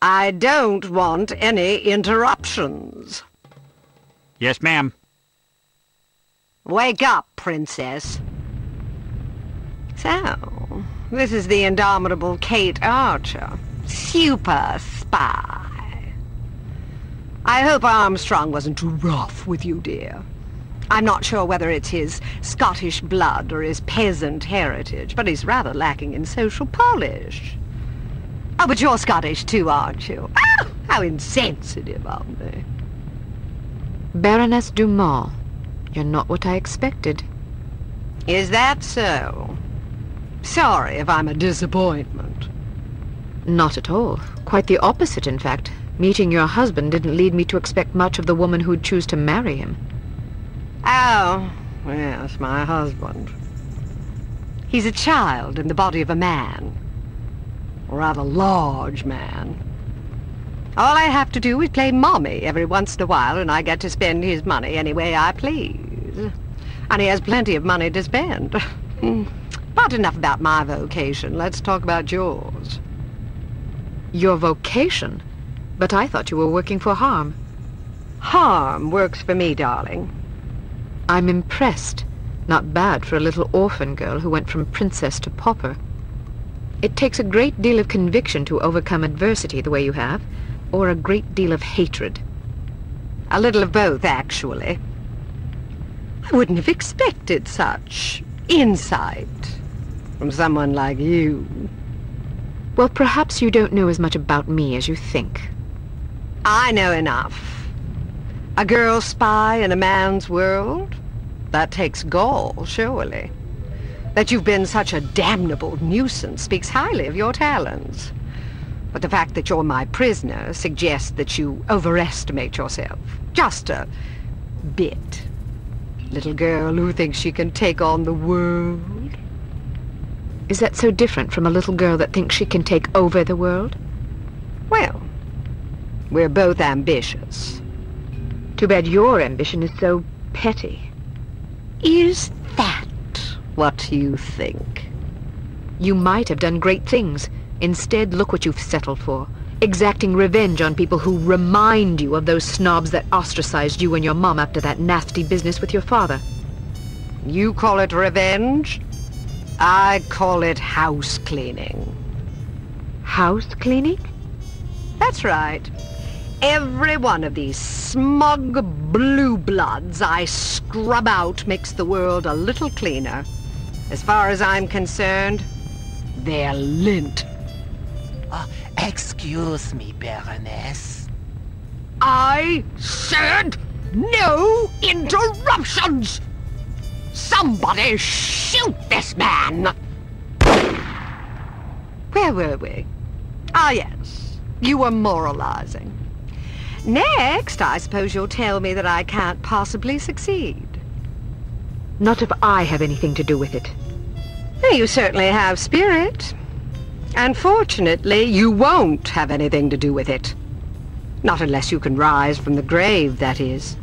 I don't want any interruptions. Yes, ma'am. Wake up, princess. So, this is the Indomitable Cate Archer. Super spy. I hope Armstrong wasn't too rough with you, dear. I'm not sure whether it's his Scottish blood or his peasant heritage, but he's rather lacking in social polish. Oh, but you're Scottish too, aren't you? Oh, how insensitive of me. Baroness Dumont, you're not what I expected. Is that so? Sorry if I'm a disappointment. Not at all. Quite the opposite, in fact. Meeting your husband didn't lead me to expect much of the woman who'd choose to marry him. Oh, yes, my husband. He's a child in the body of a man. A rather large man. All I have to do is play mommy every once in a while, and I get to spend his money any way I please. And he has plenty of money to spend. But enough about my vocation. Let's talk about yours. Your vocation? But I thought you were working for harm. Harm works for me, darling. I'm impressed. Not bad for a little orphan girl who went from princess to pauper. It takes a great deal of conviction to overcome adversity the way you have, or a great deal of hatred. A little of both, actually. I wouldn't have expected such insight from someone like you. Well, perhaps you don't know as much about me as you think. I know enough. A girl spy in a man's world? That takes gall, surely. That you've been such a damnable nuisance speaks highly of your talents. But the fact that you're my prisoner suggests that you overestimate yourself. Just a bit. Little girl who thinks she can take on the world. Is that so different from a little girl that thinks she can take over the world? Well, we're both ambitious. Too bad your ambition is so petty. Is that what you think? You might have done great things. Instead, look what you've settled for. Exacting revenge on people who remind you of those snobs that ostracized you and your mom after that nasty business with your father. You call it revenge? I call it house cleaning. House cleaning? That's right. Every one of these smug blue bloods I scrub out makes the world a little cleaner. As far as I'm concerned, they're lint. Excuse me, Baroness. I said no interruptions! Somebody shoot this man! Where were we? Ah, yes. You were moralizing. Next, I suppose you'll tell me that I can't possibly succeed. Not if I have anything to do with it. You certainly have spirit. Unfortunately, you won't have anything to do with it. Not unless you can rise from the grave, that is.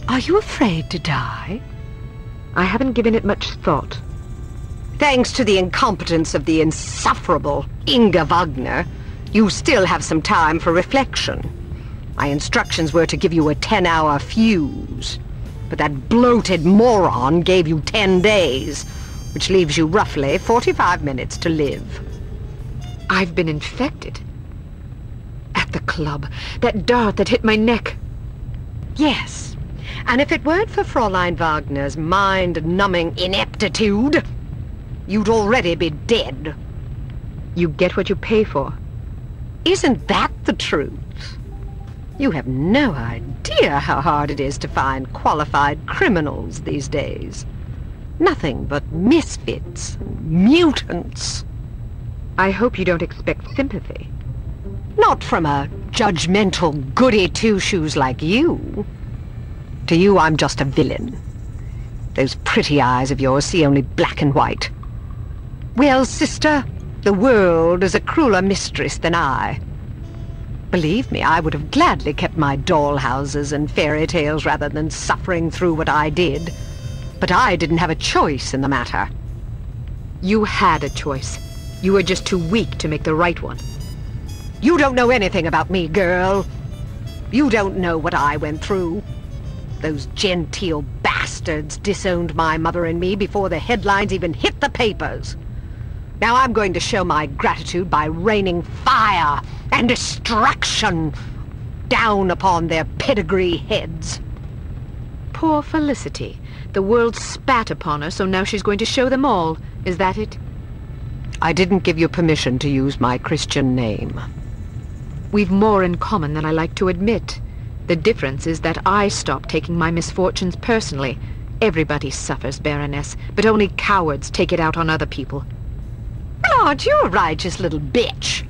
Are you afraid to die? I haven't given it much thought. Thanks to the incompetence of the insufferable Inga Wagner, you still have some time for reflection. My instructions were to give you a 10-hour fuse, but that bloated moron gave you 10 days, which leaves you roughly 45 minutes to live. I've been infected. At the club, that dart that hit my neck. Yes, and if it weren't for Fräulein Wagner's mind-numbing ineptitude, you'd already be dead. You get what you pay for. Isn't that the truth? You have no idea how hard it is to find qualified criminals these days. Nothing but misfits, mutants. I hope you don't expect sympathy. Not from a judgmental goody-two-shoes like you. To you, I'm just a villain. Those pretty eyes of yours see only black and white. Well, sister, the world is a crueler mistress than I. Believe me, I would have gladly kept my dollhouses and fairy tales rather than suffering through what I did. But I didn't have a choice in the matter. You had a choice. You were just too weak to make the right one. You don't know anything about me, girl. You don't know what I went through. Those genteel bastards disowned my mother and me before the headlines even hit the papers. Now I'm going to show my gratitude by raining fire and destruction down upon their pedigree heads. Poor Felicity. The world spat upon her, so now she's going to show them all. Is that it? I didn't give you permission to use my Christian name. We've more in common than I like to admit. The difference is that I stopped taking my misfortunes personally. Everybody suffers, Baroness, but only cowards take it out on other people. Well, aren't you a righteous little bitch?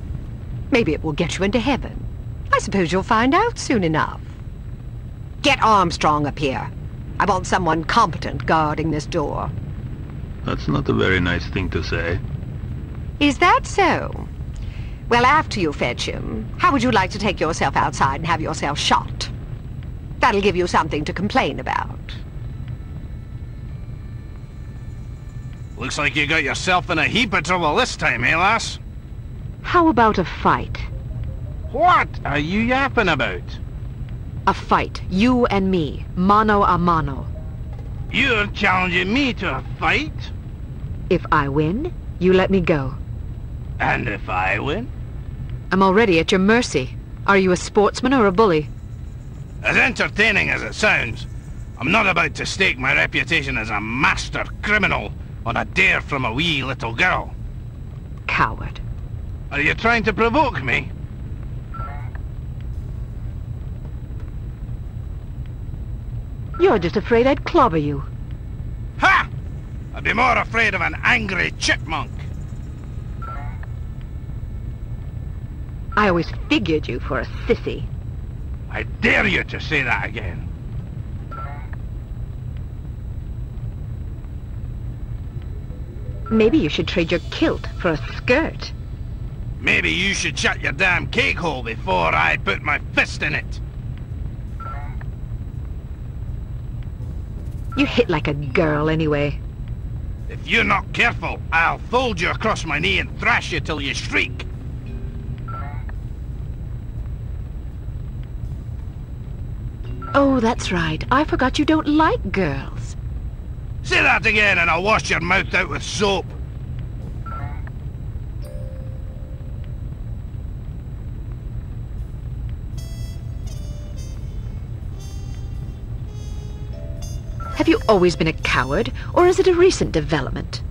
Maybe it will get you into heaven. I suppose you'll find out soon enough. Get Armstrong up here. I want someone competent guarding this door. That's not a very nice thing to say. Is that so? Well, after you fetch him, how would you like to take yourself outside and have yourself shot? That'll give you something to complain about. Looks like you got yourself in a heap of trouble this time, eh, lass? How about a fight? What are you yapping about? A fight. You and me. Mano a mano. You're challenging me to a fight? If I win, you let me go. And if I win? I'm already at your mercy. Are you a sportsman or a bully? As entertaining as it sounds, I'm not about to stake my reputation as a master criminal on a dare from a wee little girl. Coward. Are you trying to provoke me? You're just afraid I'd clobber you. Ha! I'd be more afraid of an angry chipmunk. I always figured you for a sissy. I dare you to say that again. Maybe you should trade your kilt for a skirt. Maybe you should shut your damn cake hole before I put my fist in it. You hit like a girl anyway. If you're not careful, I'll fold you across my knee and thrash you till you shriek. Oh, that's right. I forgot you don't like girls. Say that again and I'll wash your mouth out with soap. Have you always been a coward, or is it a recent development?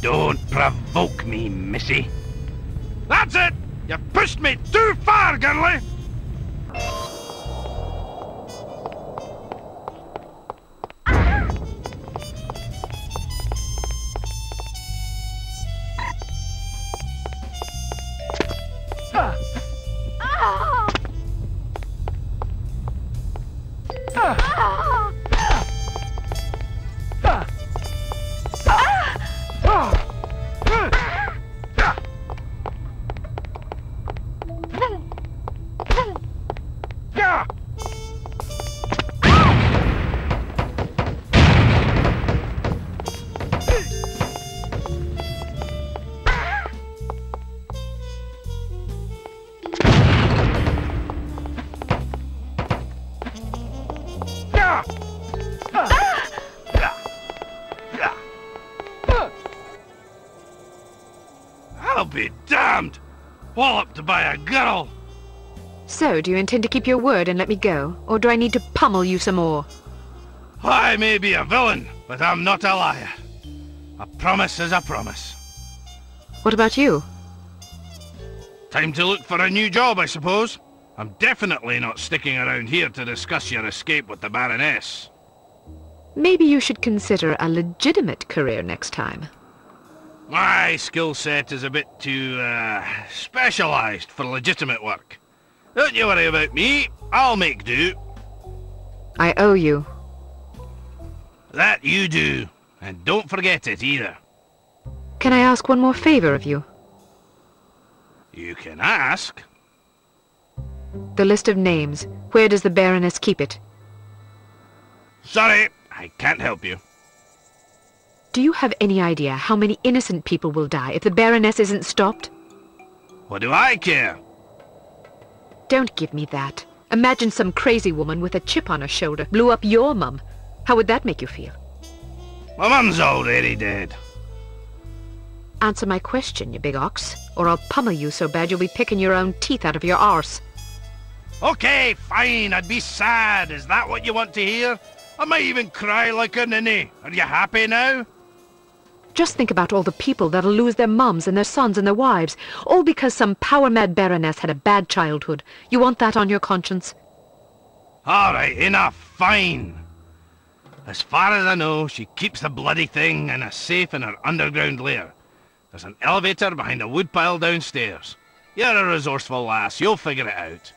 Don't provoke me, missy. That's it! You've pushed me too far, girlie! I'll be damned! Walloped by a girl! So, do you intend to keep your word and let me go, or do I need to pummel you some more? I may be a villain, but I'm not a liar. A promise is a promise. What about you? Time to look for a new job, I suppose. I'm definitely not sticking around here to discuss your escape with the Baroness. Maybe you should consider a legitimate career next time. My skill set is a bit too, specialized for legitimate work. Don't you worry about me. I'll make do. I owe you. That you do. And don't forget it either. Can I ask one more favor of you? You can ask. The list of names. Where does the Baroness keep it? Sorry, I can't help you. Do you have any idea how many innocent people will die if the Baroness isn't stopped? What do I care? Don't give me that. Imagine some crazy woman with a chip on her shoulder blew up your mum. How would that make you feel? My mum's already dead. Answer my question, you big ox, or I'll pummel you so bad you'll be picking your own teeth out of your arse. Okay, fine, I'd be sad. Is that what you want to hear? I might even cry like a ninny. Are you happy now? Just think about all the people that'll lose their mums and their sons and their wives, all because some power-mad baroness had a bad childhood. You want that on your conscience? All right, enough, fine. As far as I know, she keeps the bloody thing in a safe in her underground lair. There's an elevator behind the woodpile downstairs. You're a resourceful lass, you'll figure it out.